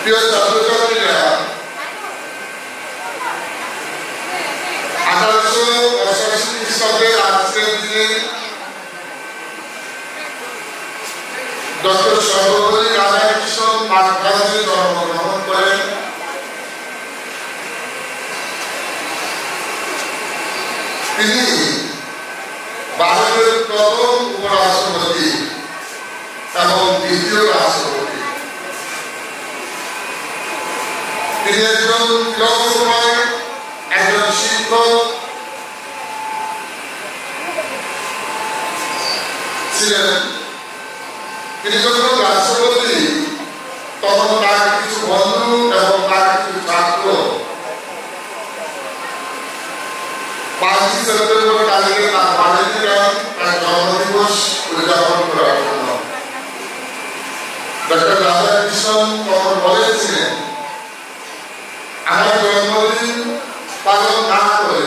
প্রিয় ছাত্রছাত্রীরা, 1888 খ্রিস্টাব্দের আজকের দিনে ডক্টর সর্বপল্লী রাধাকৃষ্ণন মাঠভাঙে জন্মগ্রহণ করেন। তিনি ভারতের প্রথম উপরাষ্ট্রপতি এবং দ্বিতীয় রাষ্ট্রপতি। তিনি একজন ফিলোসফার, একজন শিক্ষক ছিলেন। তিনি যখন রাষ্ট্রপতি তখন তার কিছু বন্ধু এবং তার কিছু ছাত্র 5 সেপ্টেম্বর তারিখে তার বাড়িতে যান তার জন্মদিবস উদযাপন করার জন্য। ডক্টর রাধাকৃষ্ণন তখন বলেছিলেন, আমার জন্মদিন পালন না করে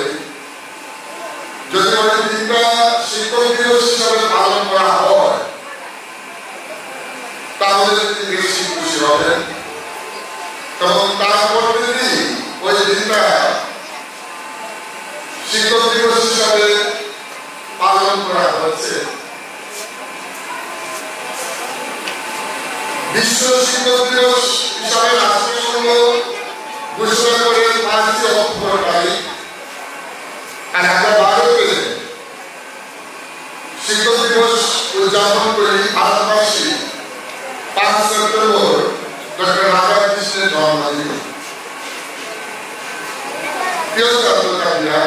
যদি ওই দিনটা শিক্ষক দিবস হিসাবে পালন করা হয় তাহলে তিনি বেশি খুশি হবেন। এবং তারপর তিনি ওই দিনটা শিক্ষক দিবস হিসাবে পালন করা হচ্ছে। বিশ্ব শিক্ষক দিবস হিসাবে রাষ্ট্রসংঘ ঘোষণা করে 5 অক্টোবর তারিখ, আর আমরা ভারতে শিক্ষক দিবস উদযাপন করি ভারতবাসী 5 সেপ্টেম্বর ডক্টর রাধাকৃষ্ণের জন্মদিন। প্রিয় ছাত্রছাত্রীরা,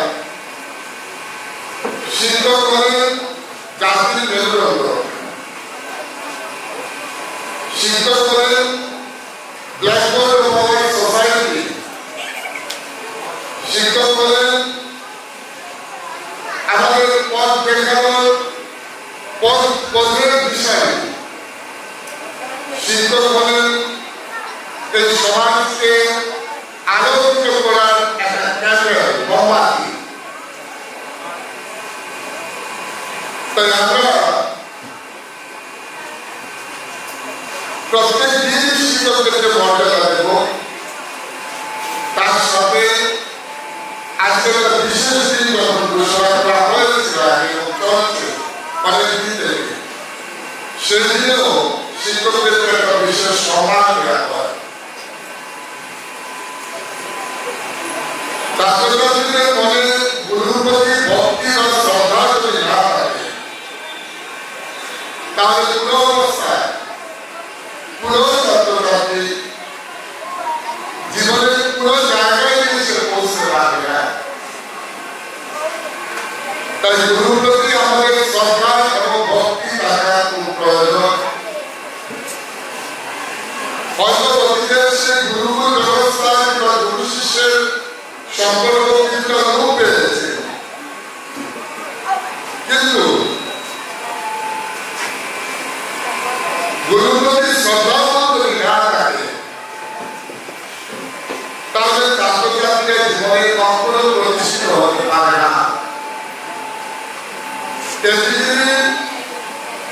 শিক্ষক হলেন জাতির মেরুদণ্ড। শিক্ষক হলেন ব্ল্যাকবোর্ড অফ আওয়ার সোসাইটি। শিক্ষক হলেন আমাদের পথ দেখানোর পথের বিষয়। শিক্ষক হলেন এই সমাজকে আলোকিত করার একটা ক্যামেরা, মোমবাতি। তাই আমরা প্রত্যেক দিন শিক্ষকদেরকে মর্যাদা দেব। তার সাথে আজকের একটা বিশেষ দিন যখন ঘোষণা করা হয়েছিল অনেক দিন থেকে, সেদিনেও শিক্ষকদেরকে একটা বিশেষ সম্মান দেওয়া হয়। ছাত্রছাত্রীদের মনে গুরুর প্রতি ভক্তি বা শ্রদ্ধা যদি না থাকে তাহলে কোনো অবস্থায় কোনো ছাত্রছাত্রী জীবনের কোনো জায়গায় এসে পৌঁছতে পারবে না। তাই গুরুর প্রতি আমাদের শ্রদ্ধা এবং ভক্তি থাকা খুব প্রয়োজন। হয়তো অতীতে সেই গুরুকুল ব্যবস্থায় বা গুরু শিষ্যের সম্পর্ক কিছুটা রূপ পেয়েছে, কিন্তু গুরুর প্রতি শ্রদ্ধা যদি না থাকে তাহলে ছাত্রছাত্রীরা জীবনে কখনো প্রতিষ্ঠিত হতে পারে না।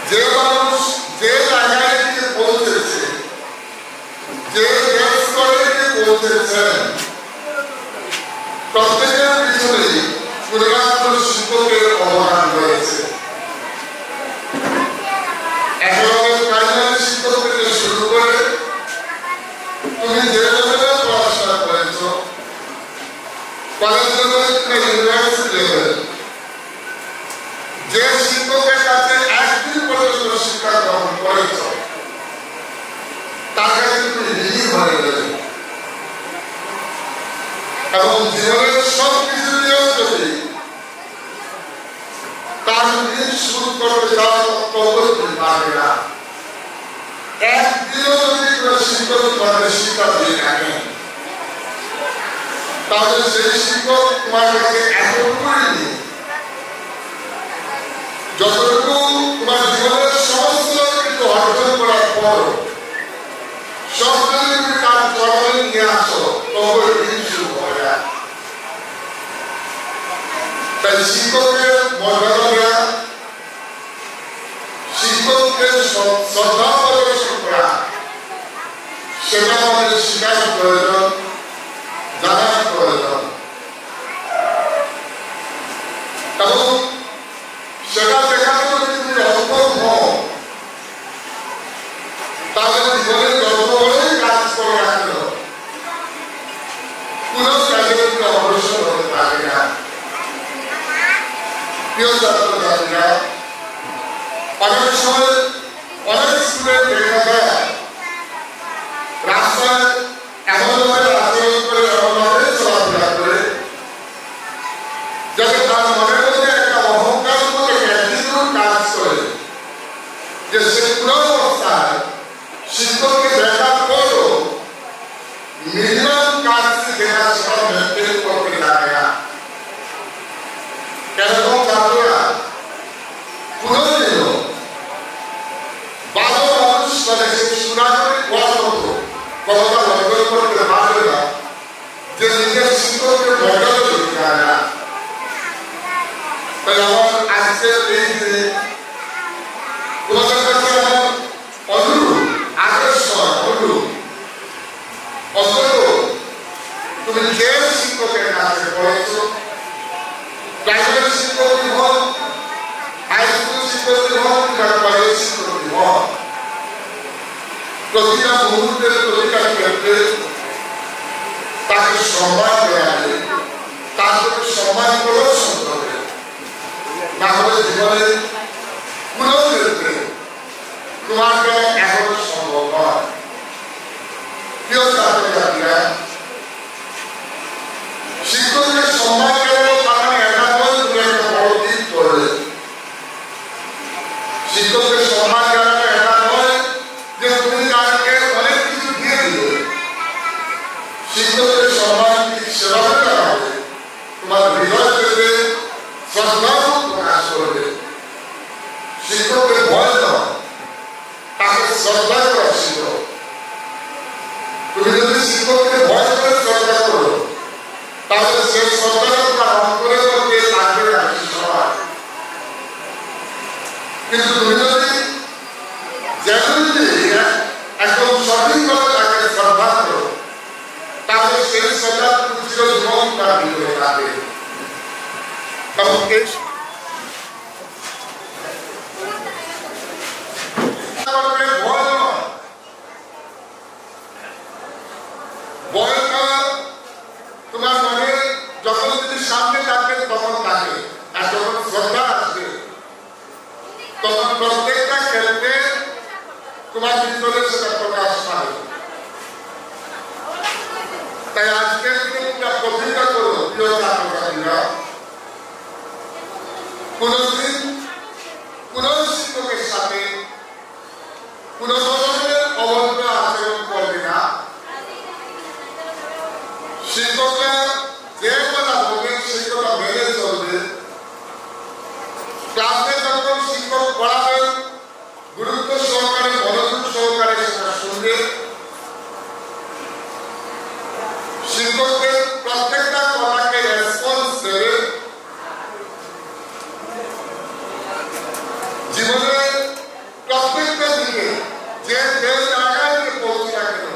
যে মানুষ যে জায়গায় গিয়ে পৌঁছেছে, যে স্তরে গিয়ে পৌঁছেছেন, প্রত্যেকের পিছনে শুধুমাত্র শিক্ষকের অবদান রয়েছে। একেবারে প্রাইমারি শিক্ষক থেকে শুরু করে তুমি যে লেভেলে পড়াশোনা করেছ, কলেজ লেভেল কিংবা ইউনিভার্সিটি লেভেল, যে শিক্ষকের কাছে একদিন পর্যন্ত শিক্ষা গ্রহণ করেছ তার কাছে তুমি ঋণী হয়ে গেলে। এবং জীবনের সব কিছু দিয়েও যদি তার ঋণ শুরু করতে চাও তবে তুমি পারবে না। একদিনও যদি কোনো শিক্ষক তোমাদের শিক্ষা দিয়ে থাকেন তাহলে সেই শিক্ষক তোমার কাছে এতটুকুই নেই যতটুকু তোমার জীবনের সমস্ত কিছু অর্জন করার পর সব যদি তুমি তার চরণে নিয়ে আসো তবে ঋণ শুরু হবে না। তাই শিক্ষকের মর্যাদা দেওয়া, শিক্ষককে শ্রদ্ধা প্রদর্শন করা, সেটা আমাদের শিকার প্রয়োজন, জানার প্রয়োজন এবং সেটা দেখার জন্য যদি অন্তর হও তাহলে জীবনের যত বড়ই কাজ করে রাখলো কোনো কাজে কিন্তু অগ্রসর হতে পারে না। প্রিয় ছাত্রছাত্রীরা, অনেক সময় অনেক স্কুলে দেখা যায় রাস্তায় এমনভাবে আচরণ করে, এমনভাবে চলাফেরা করে যাতে তার মনের মধ্যে একটা অহংকার মতো অ্যাটিটিউড কাজ করে যে সে কোনো অবস্থায় শিক্ষককে দেখার পরও মিনিমাম কাজ যেটা সেটা মেনটেন করতে পারে না। এরকম ছাত্ররা কোনোদিনও ভালো মানুষ মানে সে সুনাগরিক হওয়ার মতো কতটা অর্জন করতে পারবে না যে নিজের শিক্ষককে মর্যাদা দিতে পারে না। তাই আমার আজকের এই দিনে তোমাদের কাছে আমার অনুরোধ, আকর্ষণ, অনুরোধ, অন্তত তুমি যে শিক্ষকের কাছে পড়েছ, প্রাইমারি শিক্ষক হন, হাই স্কুল শিক্ষক হন, কলেজ শিক্ষক হন, প্রতিটা মুহূর্তের প্রতিটা ক্ষেত্রে তাকে সম্মান দেওয়া হবে, তার প্রতি সম্মান প্রদর্শন করবে, না হলে জীবনে কোনো ক্ষেত্রে তোমার দ্বারা এখনো সম্ভব নয়। প্রিয় ছাত্রছাত্রীরা, শিক্ষকদের সম্মান দেওয়া তারা এটা নয় তুমি একটা বড় দিক করবে। শিক্ষকদের সম্মান দেওয়াটা এটা নয় যে তুমি তাকে অনেক কিছু দিয়ে দিবে। শিক্ষকদের সম্মান সেভাবে দেওয়া হবে, তোমার হৃদয় থেকে শ্রদ্ধাও প্রকাশ করবে। শিক্ষককে ভয় দেওয়া, তাকে শ্রদ্ধা করা শিখো। তুমি যদি শিক্ষককে ভয় করে শ্রদ্ধা করো তাহলে সেই শ্রদ্ধাটা তোমার অন্তরের মধ্যে লাগবে না সবার। কিন্তু তুমি যদি একদম সঠিকভাবে তাকে শ্রদ্ধা করো তাহলে সেই শ্রদ্ধা তুমি চিরজীবন তার ভিতরে থাকবে। এবং ভয়টা তোমার মনে যখন তুমি সামনে থাকবে তখন থাকে, আর যখন শ্রদ্ধা আসবে তখন প্রত্যেকটা ক্ষেত্রে তোমার ভিতরে সেটা প্রকাশ পাবে। তাই আজকে তোমরা প্রতিজ্ঞা করো, প্রিয় ছাত্রছাত্রীরা, কোনদিন কোন শিক্ষকের সাথে কোন ধরনের অভদ্র আচরণ করবে না। শিক্ষকরা যে কথা বলবে সেই কথা মেনে চলবে। ক্লাসে যখন শিক্ষক পড়াবেন গুরুত্ব সহকারে, মনোযোগ সহকারে সেটা শুনবে। শিক্ষকদের প্রত্যেকটা কথাকে রেসপন্স দেবে। জীবনের প্রত্যেকটা দিকে যে জায়গায় পৌঁছে না কেন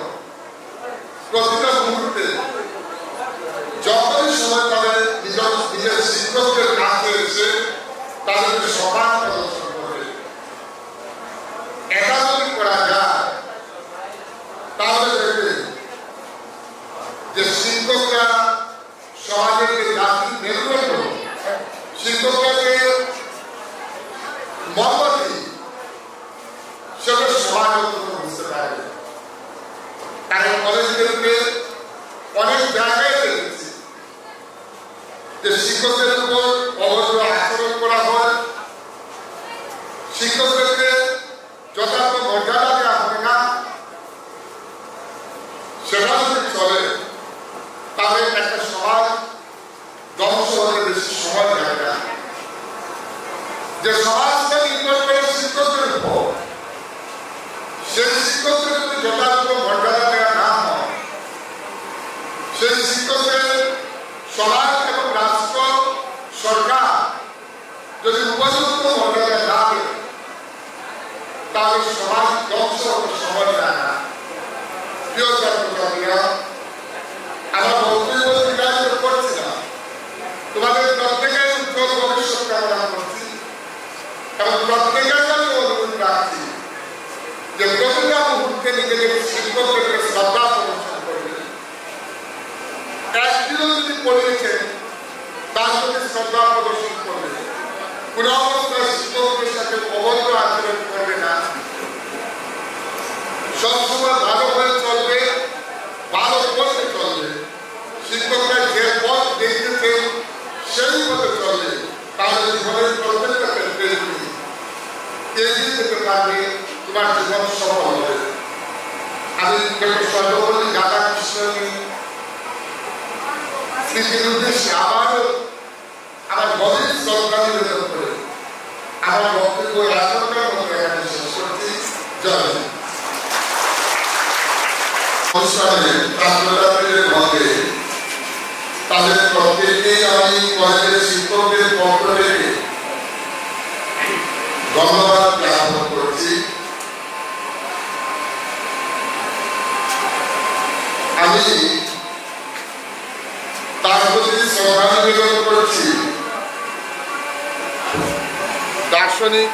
প্রতিটা মুহূর্তে যখনই সময় তাদের নিজের শিক্ষকদের কাছে এসে তাদেরকে সমান প্রদর্শন করবে। এটা যদি করা যায় তাহলে দেখবে যে শিক্ষকরা সমাজের জাতির মেরুদণ্ড, শিক্ষকরা যে মহব্বতী সেটা সমাজ বুঝতে পারবে। কারণ কলেজগুলোকে অনেক জায়গায় দেখেছি যে শিক্ষকদের উপর অভদ্র আচরণ করা হয়, শিক্ষকদেরকে যথার্থ মর্যাদা দেওয়া হয় না। সেটা যদি চলে তাহলে একটা সমাজ ধ্বংস হতে বেশি সময় লাগে না। যে সমাজটা নির্ভর করে শিক্ষকদের উপর, সেই শিক্ষকদের যদি যথার্থ মর্যাদা দেওয়া না হয়, সেই শিক্ষকদের সমাজ এবং রাষ্ট্র সরকার যদি উপযুক্ত মর্যাদা না দেয় তাহলে সমাজ ধ্বংস হতে সময় লাগে না। প্রিয় ছাত্রছাত্রীরা, আমার বক্তব্য দীর্ঘায়িত করছি না, তোমাদের প্রত্যেকের উজ্জ্বল ভবিষ্যৎ কামনা করছি এবং প্রত্যেকের আমি অনুরোধ রাখছি যে প্রতিটা মুহূর্তে নিজেদের শিক্ষকদেরকে শ্রদ্ধা প্রদর্শন করবে। একদিনও যদি পড়িয়েছেন তার প্রতি শ্রদ্ধা প্রদর্শন করবে, কোন অবস্থায় শিক্ষকদের সাথে অবৈধ আচরণ করবে না, সবসময় ভালো হয়ে চলবে, ভালো পথে চলবে। শিক্ষকরা যে পথ দেখতেছে সেই পথে চলবে, তাহলে জীবনের প্রত্যেকটা ক্ষেত্রে এগিয়ে যেতে পারবে, তোমার জীবন সফল হবে। আমি সর্বপল্লী রাধাকৃষ্ণ স্মৃতির উদ্দেশ্যে আবারও আমার গভীর শ্রদ্ধা নিবেদন করে আমার বক্তব্য এখনকার মতো এখানে শেষ করছি। জয়। অনুষ্ঠানে ছাত্রছাত্রীদের মধ্যে তাদের প্রত্যেককে আমি কলেজের শিক্ষকদের পক্ষ থেকে ধন্যবাদ জ্ঞাপন করছি। আমি তার প্রতি শ্রদ্ধা নিবেদন করছি। দার্শনিক